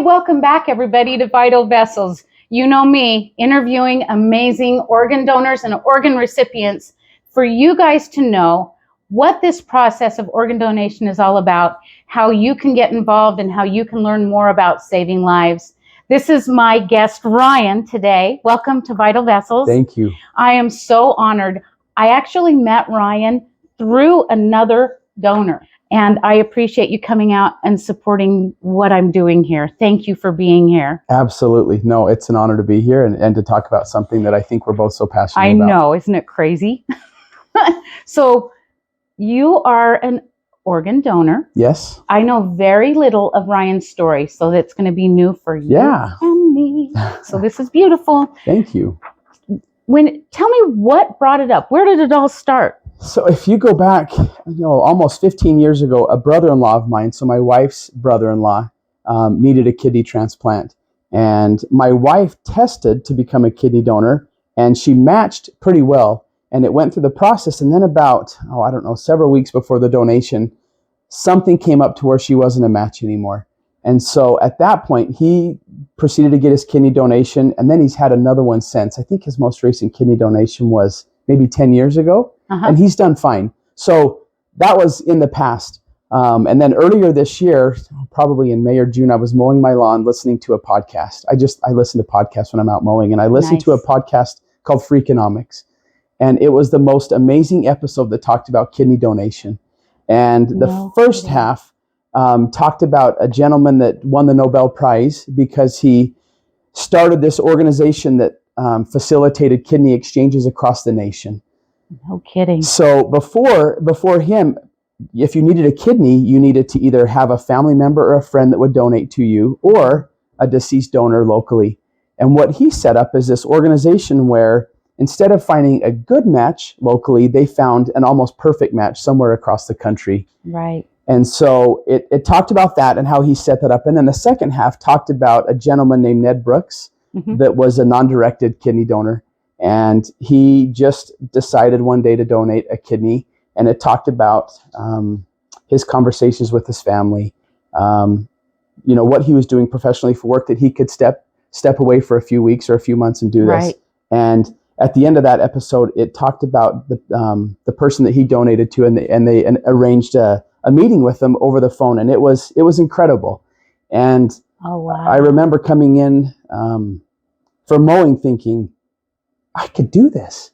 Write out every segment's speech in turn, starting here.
welcome back everybody to Vital Vessels. You know me, interviewing amazing organ donors and organ recipients for you guys to know what this process of organ donation is all about, how you can get involved, and how you can learn more about saving lives. This is my guest, Ryan, today. Welcome to Vital Vessels. Thank you. I am so honored. I actually met Ryan through another donor, and I appreciate you coming out and supporting what I'm doing here. Thank you for being here. Absolutely. No, it's an honor to be here and to talk about something that I think we're both so passionate about. I know, isn't it crazy? So you are an organ donor. Yes. I know very little of Ryan's story, so that's going to be new for you and me. So this is beautiful. Thank you. Tell me what brought it up. Where did it all start? So if you go back, almost 15 years ago, a brother-in-law of mine, so my wife's brother-in-law, needed a kidney transplant. And my wife tested to become a kidney donor, and she matched pretty well. And it went through the process. And then about, several weeks before the donation, something came up to where she wasn't a match anymore. And so at that point, he proceeded to get his kidney donation. And then he's had another one since. I think his most recent kidney donation was maybe 10 years ago. And he's done fine. So that was in the past. And then earlier this year, probably in May or June, I was mowing my lawn listening to a podcast. I listen to podcasts when I'm out mowing. And I listened to a podcast called Freakonomics. And it was the most amazing episode that talked about kidney donation. And the first half talked about a gentleman that won the Nobel Prize because he started this organization that facilitated kidney exchanges across the nation. No kidding. So before him, if you needed a kidney, you needed to either have a family member or a friend that would donate to you, or a deceased donor locally. And what he set up is this organization where instead of finding a good match locally, they found an almost perfect match somewhere across the country. Right. And so it talked about that and how he set that up. And then the second half talked about a gentleman named Ned Brooks that was a non-directed kidney donor. And he just decided one day to donate a kidney. And it talked about his conversations with his family, what he was doing professionally for work, that he could step away for a few weeks or a few months and do this. And at the end of that episode, it talked about the person that he donated to, and they arranged a meeting with them over the phone, and it was incredible. And I remember coming in for mowing, thinking, I could do this.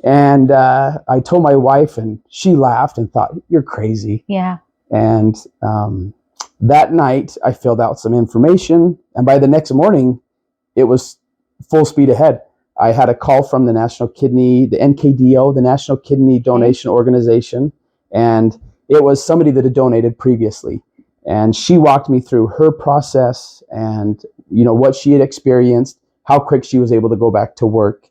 And I told my wife, and she laughed and thought, you're crazy. Yeah. And that night, I filled out some information, and by the next morning, it was full speed ahead. I had a call from the NKDO, the National Kidney Donation Organization, and it was somebody that had donated previously. And she walked me through her process and, what she had experienced, how quick she was able to go back to work.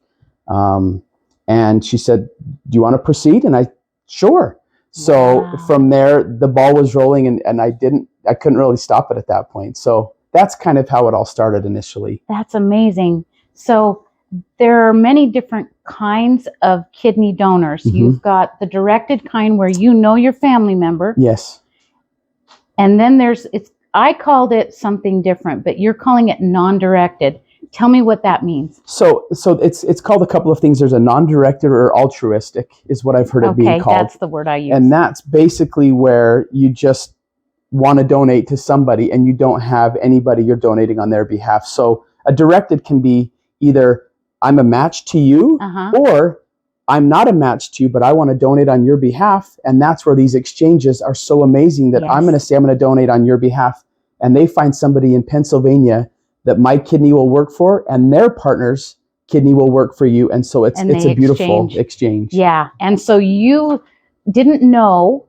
And she said, do you want to proceed? And sure. So from there, the ball was rolling, and I couldn't really stop it at that point. So that's kind of how it all started initially. That's amazing. So there are many different kinds of kidney donors. You've got the directed kind where your family member. Yes. And then I called it something different, but you're calling it non-directed. Tell me what that means. So it's called a couple of things. There's a non-directed or altruistic is what I've heard it being called. Okay, that's the word I use. And that's basically where you just want to donate to somebody and you don't have anybody you're donating on their behalf. So a directed can be either I'm a match to you, or I'm not a match to you, but I want to donate on your behalf. And that's where these exchanges are so amazing that I'm going to say I'm going to donate on your behalf. And they find somebody in Pennsylvania that my kidney will work for, and their partner's kidney will work for you. And so it's a beautiful exchange. Yeah. And so you didn't know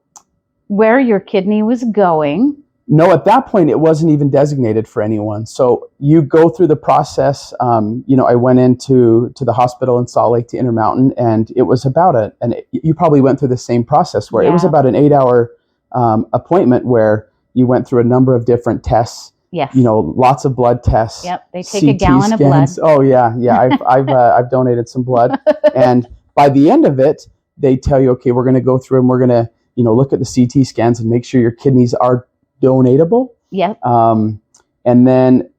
where your kidney was going. No, at that point, it wasn't even designated for anyone. So you go through the process. I went into the hospital in Salt Lake to Intermountain, and it was about you probably went through the same process where it was about an 8-hour appointment where you went through a number of different tests. Yes. Lots of blood tests. Yep. They take a gallon of blood. Oh yeah. I've donated some blood, and by the end of it, they tell you, okay, we're going to go through and we're going to, look at the CT scans and make sure your kidneys are donatable. Yeah. and then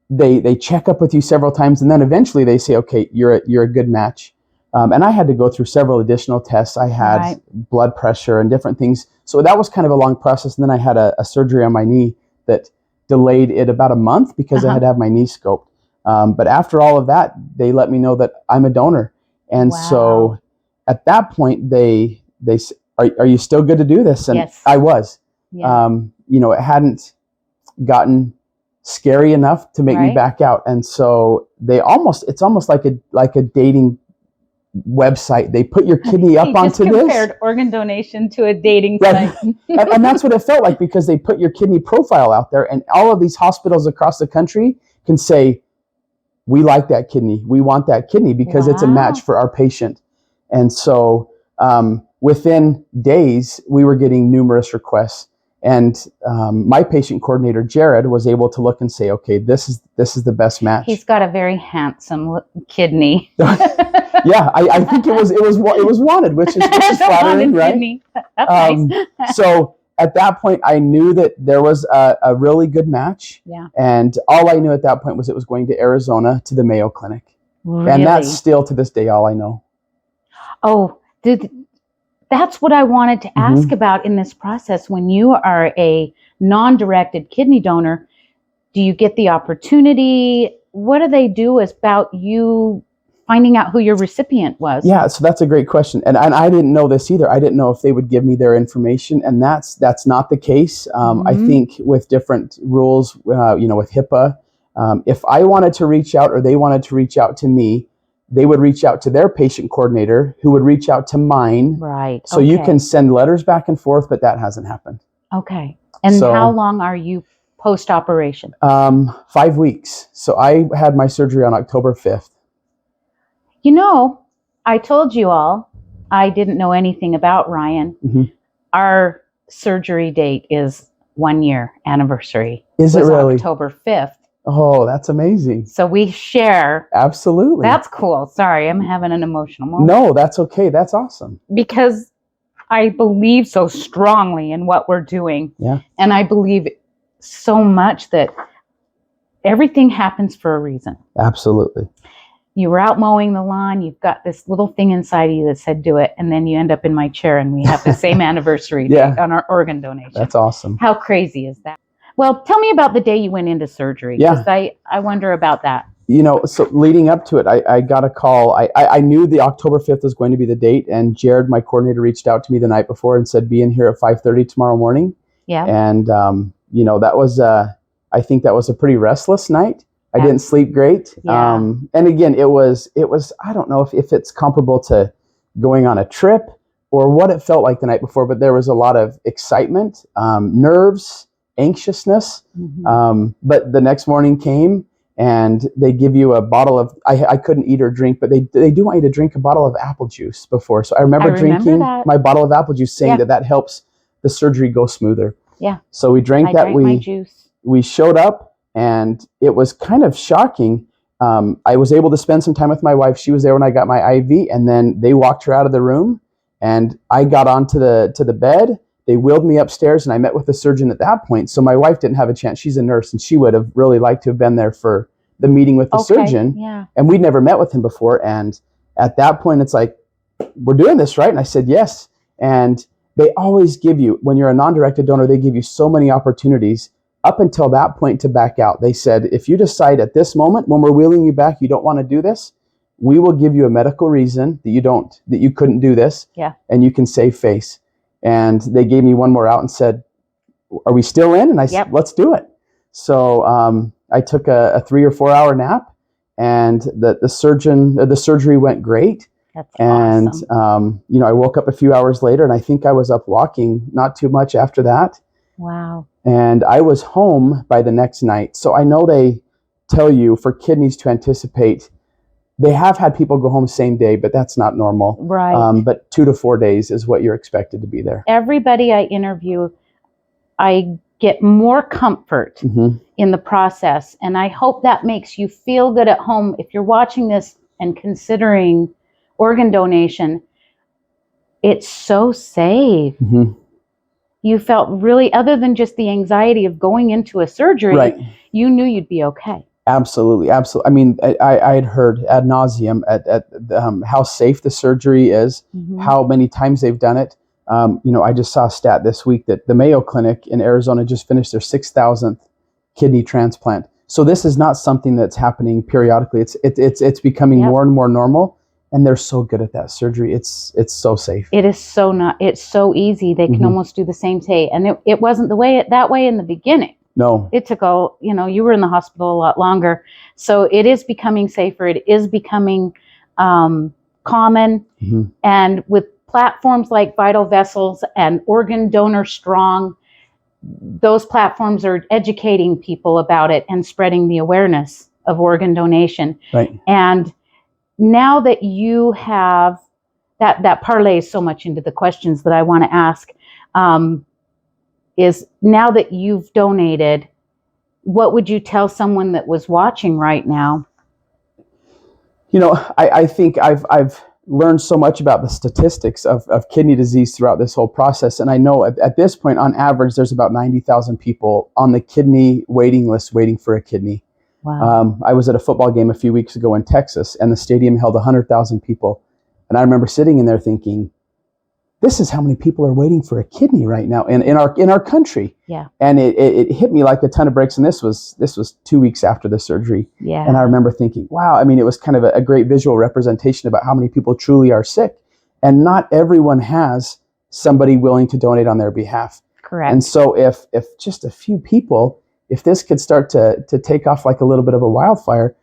they check up with you several times, and then eventually they say, okay, you're a good match. And I had to go through several additional tests. I had Right. blood pressure and different things. So that was kind of a long process. And then I had a surgery on my knee that delayed it about a month because I had to have my knee scoped. But after all of that, they let me know that I'm a donor. And Wow. so at that point, they said, are you still good to do this? And Yes. I was. Yeah. It hadn't gotten scary enough to make me Right. back out. And so it's almost like a dating website. They put your kidney up He just onto this. compared organ donation to a dating Right. site. And that's what it felt like, because they put your kidney profile out there, and all of these hospitals across the country can say, we like that kidney. We want that kidney because it's a match Wow. for our patient. And so within days, we were getting numerous requests. And my patient coordinator, Jared, was able to look and say, okay, this is the best match. He's got a very handsome kidney. Yeah, I think it was wanted, which is flattering, Wanted right? kidney. That's nice. So at that point, I knew that there was a really good match. Yeah. And all I knew at that point was it was going to Arizona to the Mayo Clinic. Really? And that's still to this day all I know. Oh, that's what I wanted to ask about in this process. When you are a non-directed kidney donor, do you get the opportunity? What do they do about you finding out who your recipient was? Yeah, so that's a great question. And I didn't know this either. I didn't know if they would give me their information, and that's not the case. I think with different rules, with HIPAA, if I wanted to reach out or they wanted to reach out to me, they would reach out to their patient coordinator, who would reach out to mine. Right. So you can send letters back and forth, but that hasn't happened. Okay. And how long are you post-operation? 5 weeks. So I had my surgery on October 5th. I told you all, I didn't know anything about Ryan. Our surgery date is 1 year anniversary. Is it really? October 5th. Oh, that's amazing. So we share. Absolutely. That's cool. Sorry, I'm having an emotional moment. No, that's okay. That's awesome. Because I believe so strongly in what we're doing. Yeah. And I believe so much that everything happens for a reason. Absolutely. You were out mowing the lawn, you've got this little thing inside of you that said do it, and then you end up in my chair and we have the same anniversary date on our organ donation. That's awesome. How crazy is that? Well, tell me about the day you went into surgery, because I wonder about that. So leading up to it, I got a call. I knew the October 5th was going to be the date, and Jared, my coordinator, reached out to me the night before and said, be in here at 5:30 tomorrow morning. Yeah. And, that was, I think that was a pretty restless night. I didn't sleep great. Yeah. And again, it was, I don't know if it's comparable to going on a trip or what it felt like the night before, but there was a lot of excitement, nerves, anxiousness. But the next morning came and they give you a bottle of, I couldn't eat or drink, but they do want you to drink a bottle of apple juice before. So I remember drinking my bottle of apple juice, saying that helps the surgery go smoother. Yeah. So we drank that. My juice. We showed up. And it was kind of shocking. I was able to spend some time with my wife. She was there when I got my IV, and then they walked her out of the room, and I got onto the bed. They wheeled me upstairs, and I met with the surgeon at that point. So my wife didn't have a chance. She's a nurse, and she would have really liked to have been there for the meeting with the surgeon. Yeah. And we'd never met with him before. And at that point, it's like, we're doing this, right? And I said, yes. And they always give you, when you're a non-directed donor, they give you so many opportunities up until that point to back out. They said, if you decide at this moment, when we're wheeling you back, you don't want to do this, we will give you a medical reason that you couldn't do this. Yeah. And you can save face. And they gave me one more out and said, are we still in? And I said, let's do it. So I took a 3 or 4 hour nap, and the surgery went great. That's awesome. And I woke up a few hours later, and I think I was up walking not too much after that. Wow. And I was home by the next night. So I know they tell you for kidneys to anticipate, they have had people go home same day, but that's not normal. Right. But 2 to 4 days is what you're expected to be there. Everybody I interview, I get more comfort in the process. And I hope that makes you feel good at home. If you're watching this and considering organ donation, it's so safe. You felt really, other than just the anxiety of going into a surgery, you knew you'd be okay. Absolutely, absolutely. I mean, I had heard ad nauseum at how safe the surgery is, how many times they've done it. I just saw a stat this week that the Mayo Clinic in Arizona just finished their 6,000th kidney transplant. So this is not something that's happening periodically. It's becoming more and more normal, and they're so good at that surgery. It's so safe. It's so easy. They can almost do the same day, and it wasn't that way in the beginning. No. It took you were in the hospital a lot longer. So it is becoming safer. It is becoming common. And with platforms like Vital Vessels and Organ Donor Strong, those platforms are educating people about it and spreading the awareness of organ donation. Right. And now that you have, that parlays so much into the questions that I want to ask, is now that you've donated, what would you tell someone that was watching right now? I think I've learned so much about the statistics of kidney disease throughout this whole process. And I know at this point, on average, there's about 90,000 people on the kidney waiting list waiting for a kidney. Wow. I was at a football game a few weeks ago in Texas, and the stadium held 100,000 people. And I remember sitting in there thinking, this is how many people are waiting for a kidney right now in our country. Yeah. And it hit me like a ton of bricks. And this was 2 weeks after the surgery. Yeah. And I remember thinking, wow, I mean, it was kind of a great visual representation about how many people truly are sick. And not everyone has somebody willing to donate on their behalf. Correct. And so if just a few people, if this could start to take off like a little bit of a wildfire,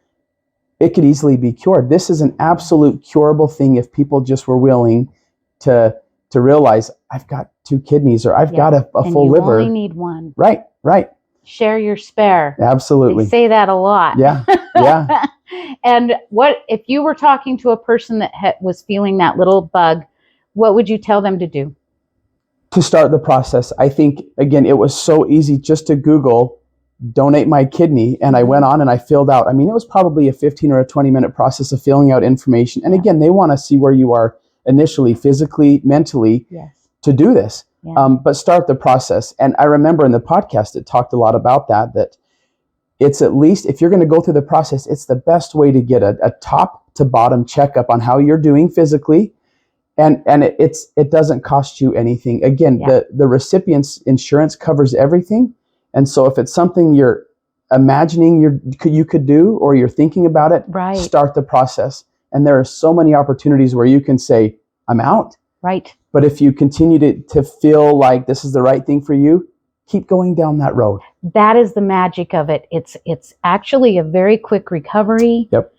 it could easily be cured. This is an absolute curable thing if people just were willing to realize, I've got 2 kidneys, or I've got a full liver. You only need one. Right. Share your spare. Absolutely. They say that a lot. Yeah. And what if you were talking to a person that was feeling that little bug, what would you tell them to do? To start the process. I think, again, it was so easy just to Google donate my kidney, and I went on and I filled out, I mean, it was probably a 15 or a 20-minute process of filling out information. And again, they want to see where you are initially, physically, mentally, to do this. But start the process. And I remember in the podcast, it talked a lot about that it's, at least if you're going to go through the process, it's the best way to get a top to bottom checkup on how you're doing physically. And it doesn't cost you anything. Again, the recipient's insurance covers everything. And so if it's something you're imagining you could do, or you're thinking about it, start the process. And there are so many opportunities where you can say, I'm out. Right. But if you continue to feel like this is the right thing for you, keep going down that road. That is the magic of it. It's actually a very quick recovery. Yep.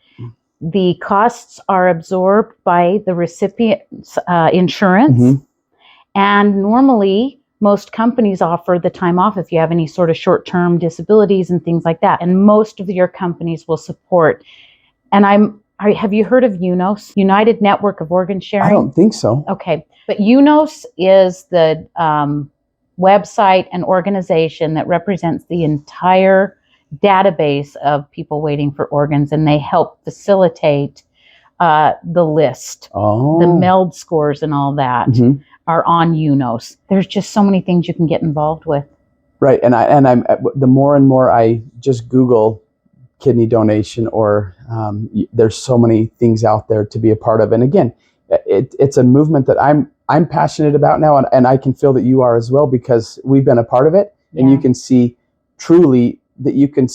The costs are absorbed by the recipient's insurance. And normally, most companies offer the time off if you have any sort of short-term disabilities and things like that. And most of your companies will support. And have you heard of UNOS, United Network of Organ Sharing? I don't think so. Okay. But UNOS is the website and organization that represents the entire database of people waiting for organs, and they help facilitate the list. The MELD scores and all that are on UNOS. There's just so many things you can get involved with. Right. And I'm the more and more I just Google kidney donation, or there's so many things out there to be a part of. And again, it's a movement that I'm passionate about now, and I can feel that you are as well, because we've been a part of it, and you can see truly that you can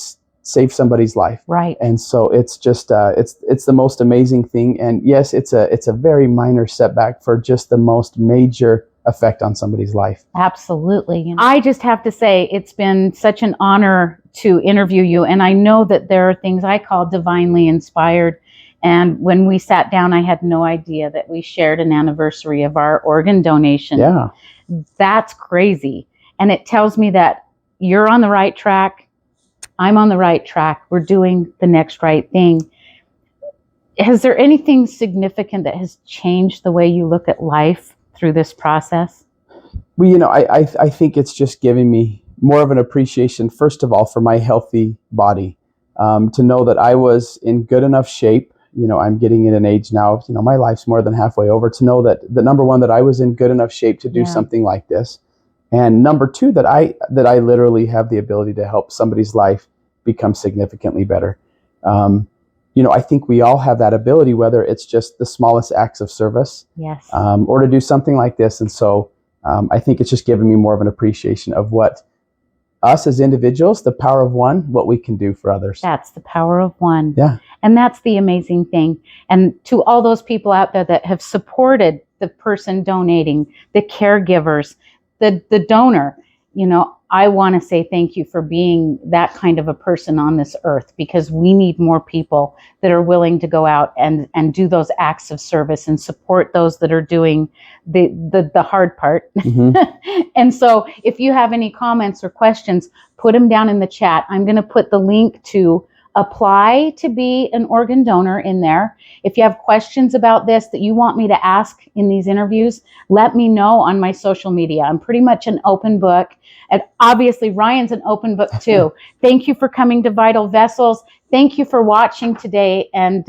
save somebody's life. Right. And so it's just it's the most amazing thing. And yes, it's a very minor setback for just the most major effect on somebody's life. Absolutely. I just have to say, it's been such an honor to interview you. And I know that there are things I call divinely inspired. And when we sat down, I had no idea that we shared an anniversary of our organ donation. Yeah. That's crazy. And it tells me that you're on the right track. I'm on the right track. We're doing the next right thing. Has there anything significant that has changed the way you look at life through this process? Well, I think it's just giving me more of an appreciation, first of all, for my healthy body, to know that I was in good enough shape. I'm getting in an age now, my life's more than halfway over, to know that the number one, that I was in good enough shape to do something like this. And number two, that I literally have the ability to help somebody's life become significantly better. I think we all have that ability, whether it's just the smallest acts of service, Yes. or to do something like this. And so I think it's just given me more of an appreciation of what us as individuals, the power of one, what we can do for others. That's the power of one. Yeah. And that's the amazing thing. And to all those people out there that have supported the person donating, the caregivers, the donor, I want to say thank you for being that kind of a person on this earth, because we need more people that are willing to go out and do those acts of service and support those that are doing the hard part. Mm-hmm. And so if you have any comments or questions, put them down in the chat. I'm going to put the link to apply to be an organ donor in there. If you have questions about this that you want me to ask in these interviews, let me know on my social media. I'm pretty much an open book. And obviously, Ryan's an open book too. Thank you for coming to Vital Vessels. Thank you for watching today and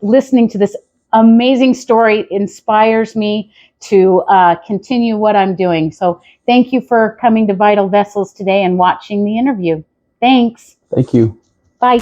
listening to this amazing story. It inspires me to continue what I'm doing. So thank you for coming to Vital Vessels today and watching the interview. Thanks. Thank you. Bye.